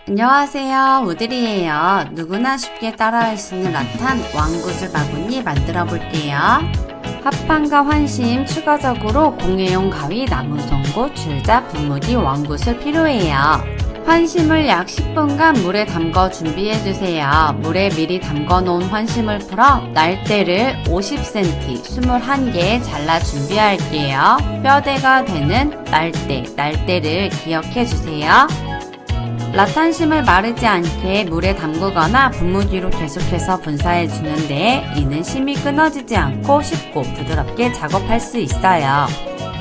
안녕하세요, 우들이에요. 누구나 쉽게 따라할 수 있는 라탄 왕구슬 바구니 만들어 볼게요. 합판과 환심 추가적으로 공예용 가위, 나무송곳, 줄자, 분무기, 왕구슬 필요해요. 환심을 약 10분간 물에 담궈 준비해주세요. 물에 미리 담궈 놓은 환심을 풀어 날대를 50cm 21개 잘라 준비할게요. 뼈대가 되는 날대를 기억해주세요. 라탄심을 마르지 않게 물에 담그거나 분무기로 계속해서 분사해 주는데 이는 심이 끊어지지 않고 쉽고 부드럽게 작업할 수 있어요.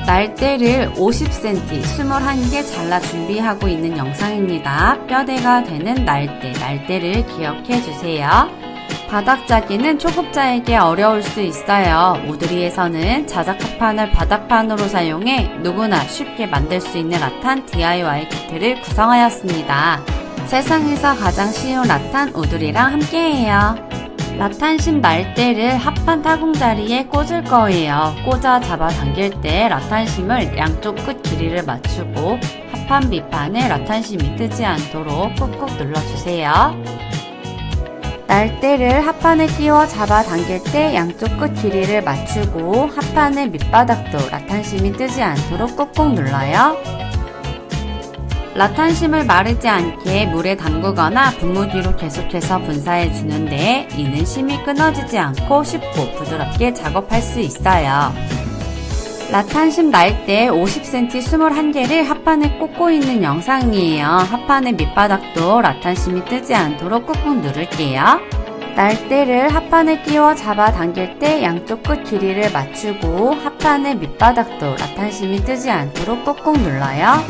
날대를 50cm 21개 잘라 준비하고 있는 영상입니다. 뼈대가 되는 날대를 기억해 주세요. 바닥짜기는 초급자에게 어려울 수 있어요. 우드리에서는 자작합판을 바닥판으로 사용해 누구나 쉽게 만들 수 있는 라탄 DIY 키트를 구성하였습니다. 세상에서 가장 쉬운 라탄 우드리랑 함께해요. 라탄심 날대를 합판 타공자리에 꽂을 거예요. 꽂아 잡아당길 때 라탄심을 양쪽 끝 길이를 맞추고 합판 밑판에 라탄심이 뜨지 않도록 꾹꾹 눌러주세요. 날대를 합판에 끼워 잡아당길 때 양쪽 끝 길이를 맞추고 합판의 밑바닥도 라탄심이 뜨지 않도록 꾹꾹 눌러요. 라탄심을 마르지 않게 물에 담그거나 분무기로 계속해서 분사해 주는데 이는 심이 끊어지지 않고 쉽고 부드럽게 작업할 수 있어요. 라탄심 날대 50cm 21개를 합판에 꽂고 있는 영상이에요. 합판의 밑바닥도 라탄심이 뜨지 않도록 꾹꾹 누를게요. 날대를 합판에 끼워 잡아당길 때 양쪽 끝 길이를 맞추고 합판의 밑바닥도 라탄심이 뜨지 않도록 꾹꾹 눌러요.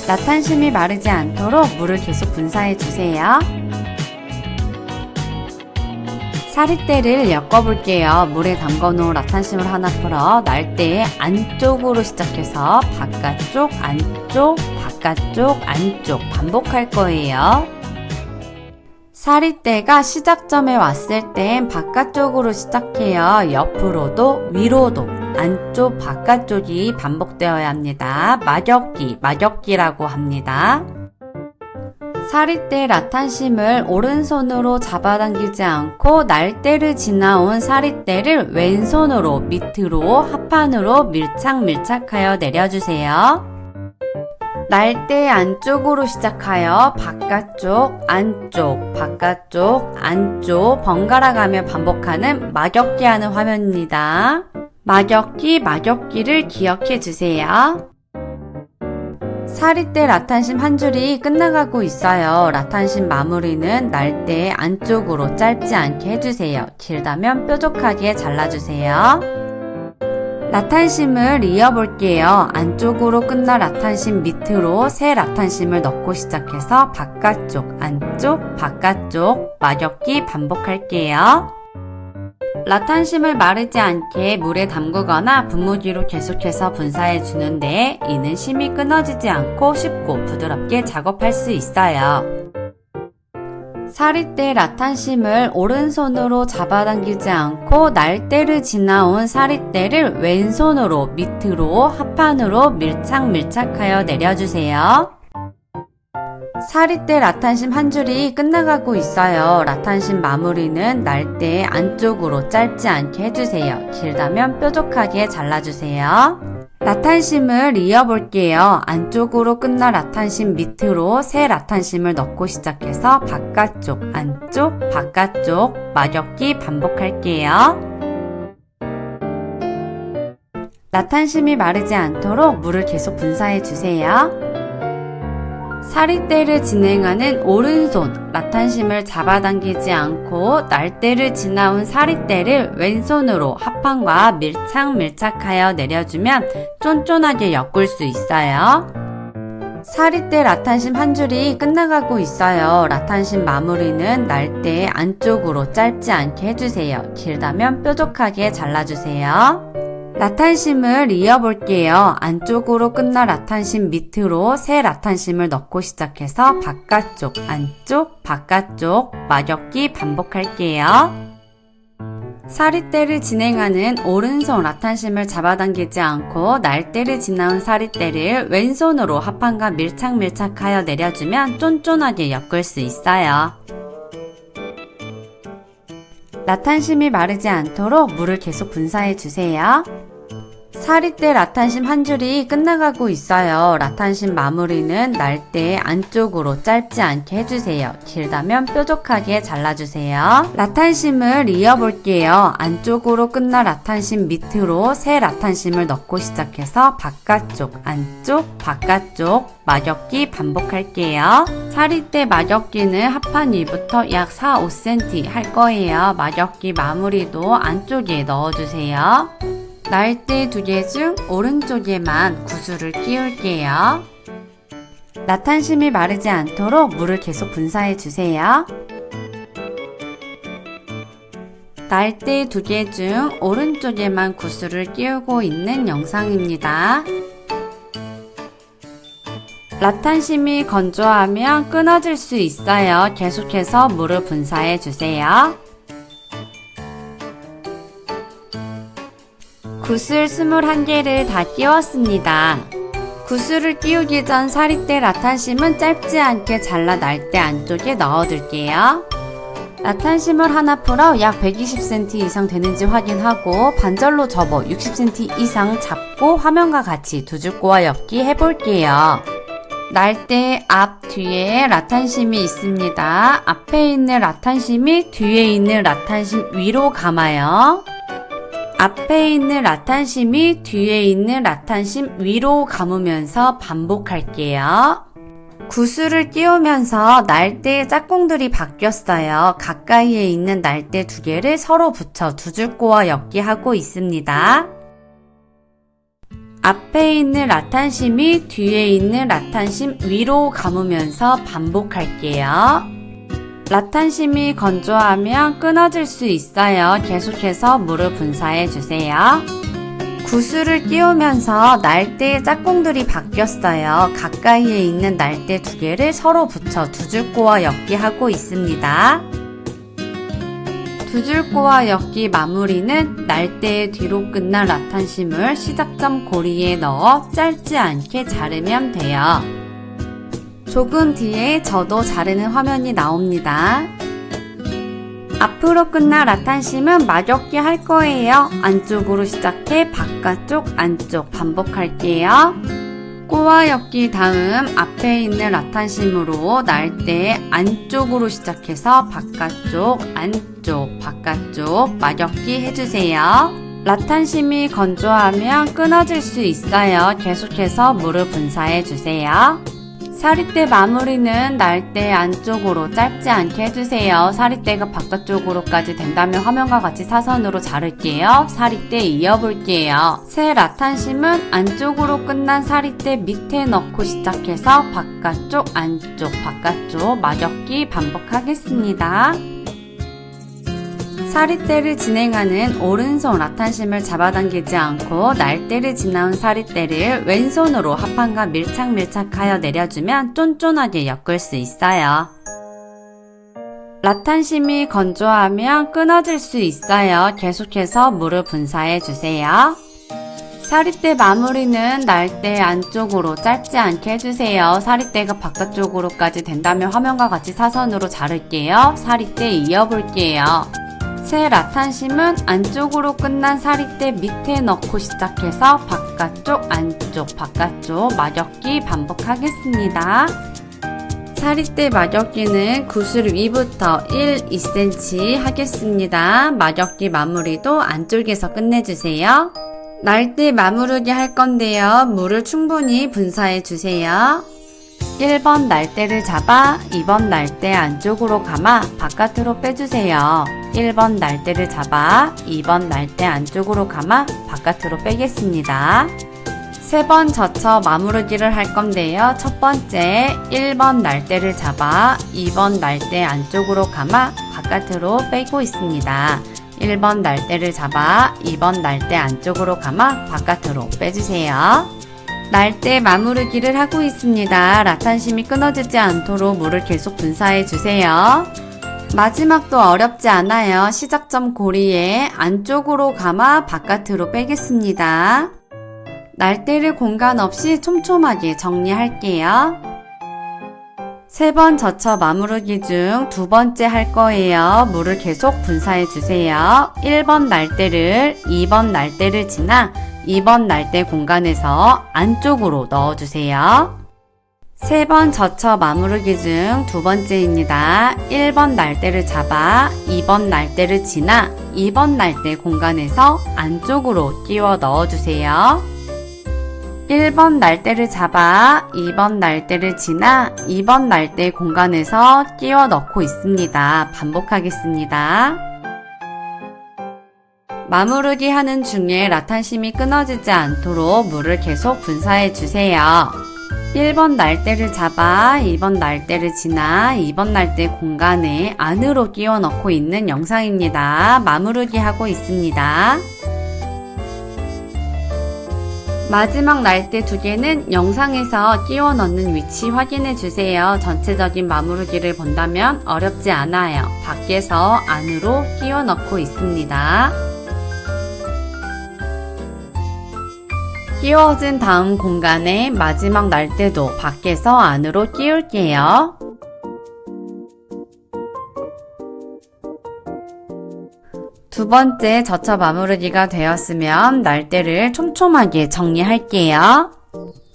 라탄심이 마르지 않도록 물을 계속 분사해 주세요. 사리대를 엮어볼게요. 물에 담궈놓은 라탄심을 하나 풀어 날대의 안쪽으로 시작해서 바깥쪽, 안쪽, 바깥쪽, 안쪽 반복할 거예요. 사리대가 시작점에 왔을 땐 바깥쪽으로 시작해요. 옆으로도 위로도 안쪽, 바깥쪽이 반복되어야 합니다. 막역기라고 합니다. 사리대 라탄심을 오른손으로 잡아당기지 않고 날대를 지나온 사리대를 왼손으로 밑으로 합판으로 밀착하여 내려주세요. 날대 안쪽으로 시작하여 바깥쪽, 안쪽, 바깥쪽, 안쪽 번갈아 가며 반복하는 막역기 하는 화면입니다. 막역기를 기억해 주세요. 사리대 라탄심 한 줄이 끝나가고 있어요. 라탄심 마무리는 날대 안쪽으로 짧지 않게 해주세요. 길다면 뾰족하게 잘라주세요. 라탄심을 이어볼게요. 안쪽으로 끝난 라탄심 밑으로 새 라탄심을 넣고 시작해서 바깥쪽, 안쪽, 바깥쪽 막역기 반복할게요. 라탄심을 마르지 않게 물에 담그거나 분무기로 계속해서 분사해 주는데 이는 심이 끊어지지 않고 쉽고 부드럽게 작업할 수 있어요. 사리대 라탄심을 오른손으로 잡아당기지 않고 날대를 지나온 사리대를 왼손으로 밑으로 합판으로 밀착하여 내려주세요. 사리대 라탄심 한 줄이 끝나가고 있어요. 라탄심 마무리는 날대 안쪽으로 짧지 않게 해주세요. 길다면 뾰족하게 잘라주세요. 라탄심을 이어볼게요. 안쪽으로 끝난 라탄심 밑으로 새 라탄심을 넣고 시작해서 바깥쪽, 안쪽, 바깥쪽 막역기 반복할게요. 라탄심이 마르지 않도록 물을 계속 분사해 주세요. 사리대를 진행하는 오른손 라탄심을 잡아당기지 않고 날대를 지나온 사리대를 왼손으로 합판과 밀착하여 내려주면 쫀쫀하게 엮을 수 있어요. 사리대 라탄심 한 줄이 끝나가고 있어요. 라탄심 마무리는 날대 안쪽으로 짧지 않게 해주세요. 길다면 뾰족하게 잘라주세요. 라탄심을 이어볼게요. 안쪽으로 끝난 라탄심 밑으로 새 라탄심을 넣고 시작해서 바깥쪽, 안쪽, 바깥쪽 막역기 반복할게요. 사릿대를 진행하는 오른손 라탄심을 잡아당기지 않고 날대를 지나온 사릿대를 왼손으로 합판과 밀착하여 내려주면 쫀쫀하게 엮을 수 있어요. 라탄심이 마르지 않도록 물을 계속 분사해주세요. 사릿대 라탄심 한 줄이 끝나가고 있어요. 라탄심 마무리는 날대 안쪽으로 짧지 않게 해주세요. 길다면 뾰족하게 잘라주세요. 라탄심을 이어볼게요. 안쪽으로 끝난 라탄심 밑으로 새 라탄심을 넣고 시작해서 바깥쪽, 안쪽, 바깥쪽 막엮기 반복할게요. 사릿대 막엮기는 합판 위부터 약 4, 5cm 할 거예요. 막엮기 마무리도 안쪽에 넣어주세요. 날대 2개 중 오른쪽에만 구슬을 끼울게요. 라탄심이 마르지 않도록 물을 계속 분사해주세요. 날대 2개 중 오른쪽에만 구슬을 끼우고 있는 영상입니다. 라탄심이 건조하면 끊어질 수 있어요. 계속해서 물을 분사해주세요. 구슬 21개를 다 끼웠습니다. 구슬을 끼우기 전 사릿대 라탄심은 짧지 않게 잘라 날대 안쪽에 넣어둘게요. 라탄심을 하나 풀어 약 120cm 이상 되는지 확인하고 반절로 접어 60cm 이상 잡고 화면과 같이 두 줄 꼬아 엮기 해볼게요. 날대 앞 뒤에 라탄심이 있습니다. 앞에 있는 라탄심이 뒤에 있는 라탄심 위로 감아요. 앞에 있는 라탄심이 뒤에 있는 라탄심 위로 감으면서 반복할게요. 구슬을 끼우면서 날대의 짝꿍들이 바뀌었어요. 가까이에 있는 날대 2개를 서로 붙여 두 줄 꼬아 엮기 하고 있습니다. 앞에 있는 라탄심이 뒤에 있는 라탄심 위로 감으면서 반복할게요. 라탄심이 건조하면 끊어질 수 있어요. 계속해서 물을 분사해주세요. 구슬을 끼우면서 날대의 짝꿍들이 바뀌었어요. 가까이에 있는 날대 2개를 서로 붙여 두 줄 꼬아 엮기 하고 있습니다. 두 줄 꼬아 엮기 마무리는 날대의 뒤로 끝난 라탄심을 시작점 고리에 넣어 짧지 않게 자르면 돼요. 조금 뒤에 저도 자르는 화면이 나옵니다. 앞으로 끝난 라탄심은 막엮기 할 거예요. 안쪽으로 시작해 바깥쪽, 안쪽 반복할게요. 꼬아 엮기 다음 앞에 있는 라탄심으로 날대 안쪽으로 시작해서 바깥쪽, 안쪽, 바깥쪽 막엮기 해주세요. 라탄심이 건조하면 끊어질 수 있어요. 계속해서 물을 분사해주세요. 사릿대 마무리는 날대 안쪽으로 짧지 않게 해주세요. 사릿대가 바깥쪽으로까지 된다면 화면과 같이 사선으로 자를게요. 사릿대 이어볼게요. 새 라탄심은 안쪽으로 끝난 사릿대 밑에 넣고 시작해서 바깥쪽, 안쪽, 바깥쪽 막엮기 반복하겠습니다. 사릿대를 진행하는 오른손 라탄심을 잡아당기지 않고 날대를 지나온 사릿대를 왼손으로 합판과 밀착하여 내려주면 쫀쫀하게 엮을 수 있어요. 라탄심이 건조하면 끊어질 수 있어요. 계속해서 물을 분사해주세요. 사릿대 마무리는 날대 안쪽으로 짧지 않게 해주세요. 사릿대가 바깥쪽으로까지 된다면 화면과 같이 사선으로 자를게요. 사릿대 이어볼게요. 새 라탄심은 안쪽으로 끝난 사릿대 밑에 넣고 시작해서 바깥쪽, 안쪽, 바깥쪽 막엮기 반복하겠습니다. 사릿대 막엮기는 구슬 위부터 1, 2cm 하겠습니다. 막엮기 마무리도 안쪽에서 끝내주세요. 날대 마무르기 할 건데요. 물을 충분히 분사해주세요. 1번 날대를 잡아 2번 날대 안쪽으로 감아 바깥으로 빼주세요. 1번 날대를 잡아 2번 날대 안쪽으로 감아 바깥으로 빼겠습니다. 3번 젖혀 마무르기를 할 건데요. 첫 번째 1번 날대를 잡아 2번 날대 안쪽으로 감아 바깥으로 빼고 있습니다. 1번 날대를 잡아 2번 날대 안쪽으로 감아 바깥으로 빼주세요. 날대 마무르기를 하고 있습니다. 라탄심이 끊어지지 않도록 물을 계속 분사해 주세요. 마지막도 어렵지 않아요. 시작점 고리에 안쪽으로 감아 바깥으로 빼겠습니다. 날대를 공간 없이 촘촘하게 정리할게요. 3번 젖혀 마무르기 중 2번째 할 거예요. 물을 계속 분사해 주세요. 1번 날대를 2번 날대를 지나 2번 날대 공간에서 안쪽으로 넣어주세요. 3번 젖혀 마무르기 중 2번째입니다. 1번 날대를 잡아 2번 날대를 지나 2번 날대 공간에서 안쪽으로 끼워 넣어주세요. 1번 날대를 잡아 2번 날대를 지나 2번 날대 공간에서 끼워 넣고 있습니다. 반복하겠습니다. 마무르기 하는 중에 라탄심이 끊어지지 않도록 물을 계속 분사해 주세요. 1번 날대를 잡아 2번 날대를 지나 2번 날대 공간에 안으로 끼워 넣고 있는 영상입니다. 마무르기 하고 있습니다. 마지막 날대 2개는 영상에서 끼워 넣는 위치 확인해 주세요. 전체적인 마무르기를 본다면 어렵지 않아요. 밖에서 안으로 끼워 넣고 있습니다. 끼워진 다음 공간에 마지막 날대도 밖에서 안으로 끼울게요. 두 번째 젖혀 마무르기가 되었으면 날대를 촘촘하게 정리할게요.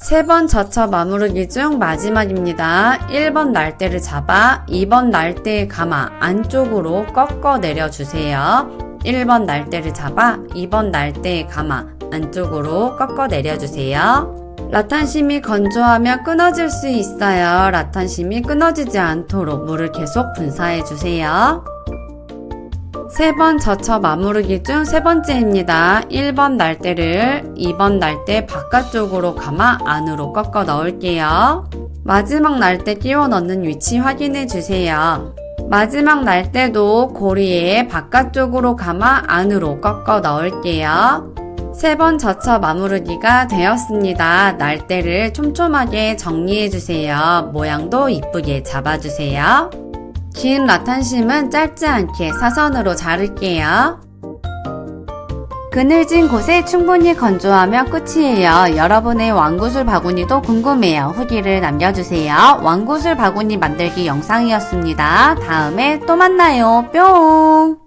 3번 젖혀 마무르기 중 마지막입니다. 1번 날대를 잡아 2번 날대에 감아 안쪽으로 꺾어 내려주세요. 1번 날대를 잡아 2번 날대에 감아 안쪽으로 꺾어 내려주세요. 라탄심이 건조하면 끊어질 수 있어요. 라탄심이 끊어지지 않도록 물을 계속 분사해주세요. 3번 젖혀 마무르기 중 3번째입니다. 1번 날대를 2번 날대 바깥쪽으로 감아 안으로 꺾어 넣을게요. 마지막 날대 끼워 넣는 위치 확인해 주세요. 마지막 날대도 고리에 바깥쪽으로 감아 안으로 꺾어 넣을게요. 3번 젖혀 마무르기가 되었습니다. 날대를 촘촘하게 정리해 주세요. 모양도 이쁘게 잡아주세요. 긴 라탄심은 짧지 않게 사선으로 자를게요. 그늘진 곳에 충분히 건조하면 끝이에요. 여러분의 왕구슬 바구니도 궁금해요. 후기를 남겨주세요. 왕구슬 바구니 만들기 영상이었습니다. 다음에 또 만나요. 뿅!